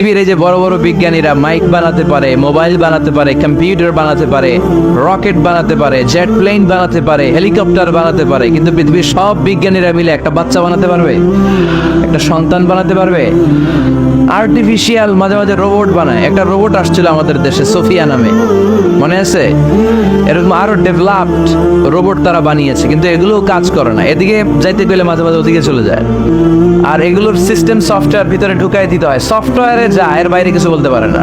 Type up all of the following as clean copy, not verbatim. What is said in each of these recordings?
পৃথিবীর এই যে বড় বড় বিজ্ঞানীরা মাইক বানাতে পারে, মোবাইল বানাতে পারে, কম্পিউটার বানাতে পারে, রকেট বানাতে পারে, জেট প্লেন বানাতে পারে, হেলিকপ্টার বানাতে পারে, কিন্তু পৃথিবীর সব বিজ্ঞানীরা মিলে একটা বাচ্চা বানাতে পারবে? একটা সন্তান বানাতে পারবে? আর্টিফিশিয়াল মাঝে মাঝে রোবট বানায়। একটা রোবট আসছিল আমাদের দেশে, সোফিয়া নামে, মনে আছে? এরকম আরো ডেভেলপড রোবট তারা বানিয়েছে, কিন্তু এগুলো কাজ করে না। এদিকে যাইতে গেলে মাঝে মাঝে ওদিকে চলে যায়। আর এগুলোর সিস্টেম সফটওয়্যার ভিতরে ঢুকাই দিতে হয়, সফটওয়্যারে যায়, এর বাইরে কিছু বলতে পারে না।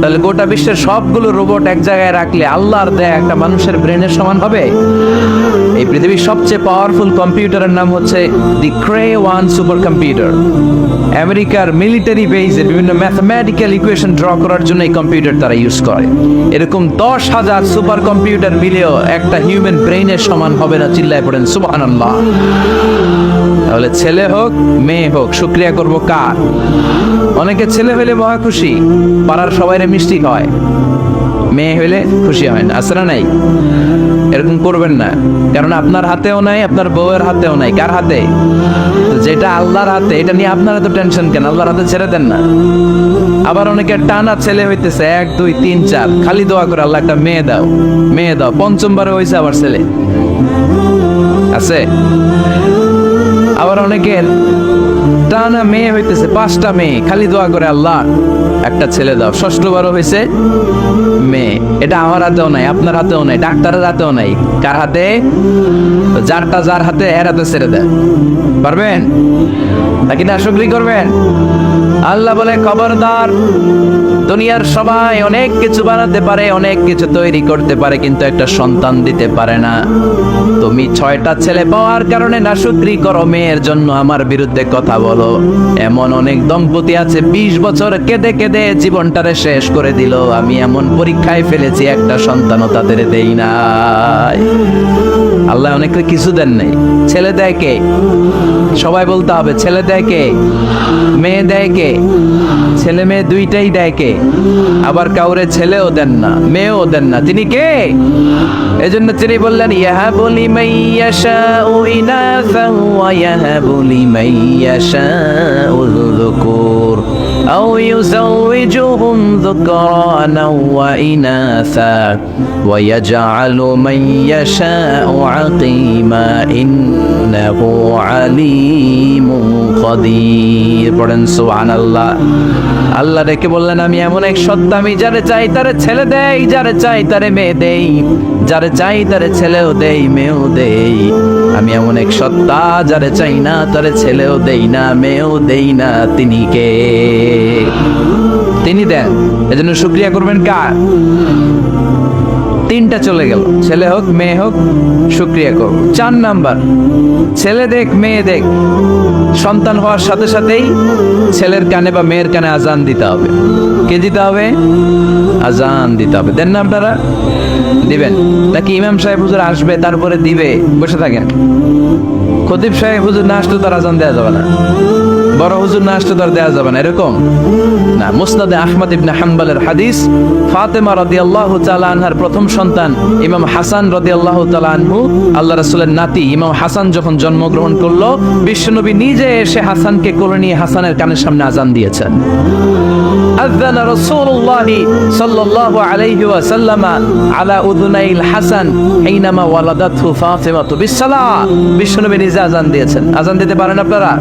তাহলে গোটা বিশ্বের সবগুলো রোবট এক জায়গায় রাখলে আল্লাহর দেয়া একটা মানুষের ব্রেনের সমান হবে? এই পৃথিবীর সবচেয়ে পাওয়ারফুল কম্পিউটারের নাম হচ্ছে দি ক্রে 1 সুপার কম্পিউটার। আমেরিকার মিলিটারি বেজে বিভিন্ন ম্যাথমেটিক্যাল ইকুয়েশন ড্র করার জন্য এই কম্পিউটার তারা ইউজ করে। এরকম 10,000 সুপার কম্পিউটার মিলেও একটা হিউম্যান ব্রেইনের সমান হবে না। চিল্লায় পড়েন সুবহানাল্লাহ। তাহলে ছেলে হোক মেয়ে হোক, শুকরিয়া করব কার? অনেকে ছেলে হইলে মহা খুশি, পাড়ার সবাইরে মিষ্টি খাওয়ায়, মেয়ে হইলে খুশি হয় না। আসলে নাই? এরকম করবেন না, কারণ আপনার হাতেও নাই, আপনার বউয়ের হাতেও নাই। কার হাতে? যেটা আল্লাহর হাতে, এটা নিয়ে আপনারা তো টেনশন কেন? আল্লাহর হাতে ছেড়ে দেন না। আবার অনেকে টানা ছেলে হইতেছে 1 2 3 4, খালি দোয়া করে আল্লাহ একটা মেয়ে দাও, মেয়ে দাও। পঞ্চমবারে হয়েছে আবার ছেলে আছে। আবার অনেকের টানা মেয়ে হইতেছে 5টা মেয়ে, খালি দোয়া করে আল্লাহ একটা ছেলে দাও। ষষ্ঠবারও হয়েছে মেয়ে। এটা আমার হাতেও নাই, আপনার হাতেও নাই, ডাক্তারের হাতেও নাই। কার হাতে? যারটা যার হাতে, এর হাতে ছেড়ে দেয়। পারবেন নাকি না? শুকরি করবেন? আল্লাহ বলে খবরদার, দুনিয়ার সবাই অনেক কিছু বানাতে পারে, অনেক কিছু তৈরি করতে পারে, কিন্তু একটা সন্তান দিতে পারে না। তুমি 6টা ছেলে পাওয়ার কারণে না শুকরি করো, মেয়ের জন্য আমার বিরুদ্ধে কথা বলো। এমন অনেক দম্পতি আছে 20 বছর কেঁদে কেঁদে জীবনটারে শেষ করে দিল। আমি এমন পরীক্ষায় ফেলেছি, একটা সন্তানও তাদের দেই নাই। আল্লাহ অনেকে কিছু দেন নাই। ছেলে দেয় কে? সবাই বলতে হবে, ছেলে দেয় কে? মেয়ে দেয় কে? ছেলে মেয়ে দুইটাই দেয় কে? আবার কাউরে ছেলেও দেন না, মেয়েও দেন না। তিনি কে? এজন্য তিনি বললেন, ইয়াহাবু লিমান ইয়াশাউ ইনাসা ওয়া ইয়াহাবু লিমান ইয়াশাউ যুকুর আও ইউযাওয়িজুহুম যুকরানা ওয়া ইনাসা ওয়া ইয়াজআলু মান ইয়াশাউ আকিমা ইন্নাহু আলিমুন কাদির। পড়েন সুবহানাল্লাহ। আল্লাহ ডেকে বললেন, আমি এমন এক সত্তা, আমি যারে চাই তারে ছেলে দেই, যারে চাই তারে মেয়ে দেই, যারে চাই তারে ছেলেও দেই, মেয়েও দেই। আমি এমন এক সত্তা, যারে চাই না তারে ছেলেও দেই না, মেয়েও দেই না। তিনি কে? তিনি দেন। এজন্য শুকরিয়া করবেন কার? 3টা চলে গেল, ছেলে হোক মেয়ে হোক, শুকরিয়া করব। 4 নাম্বার, ছেলে দেখ মেয়ে দেখ, সন্তান হওয়ার সাথে সাথেই ছেলের কানে বা মেয়ের কানে আজান দিতে হবে। কে দিতে হবে? আজান দিতে হবে। দেন না আপনারা? দিবেন নাকি ইমাম সাহেব হুজুর আসবে তারপরে দিবে? বসে থাকেন। খতিব সাহেব হুজুর না আসলে তার আজান দেওয়া যাবে না, বড় হুজুর না আসলে তার দেওয়া যাবে না, এরকম না। মুসনাদে আহমদ ইবনে হাম্বলের হাদিস, ফাতেমা রাদিয়াল্লাহু তাআলা আনহার প্রথম সন্তান ইমাম হাসান রাদিয়াল্লাহু তাআলা আনহু, আল্লাহ রাসূলের নাতি ইমাম হাসান যখন জন্মগ্রহণ করলো, বিশ্বনবী নিজে এসে হাসানকে কোলে নিয়ে হাসানের কানের সামনে আজান দিয়েছেন। আযানা রাসূলুল্লাহ সাল্লাল্লাহু আলাইহি ওয়াসাল্লাম আলা উযুনাইল হাসান হিনামা ওয়ালাদাতহু ফাতিমাতু বিসসালাহ। বিশ্বনবী নিজে আজান দিয়েছেন। আজান দিতে পারেন আপনারা?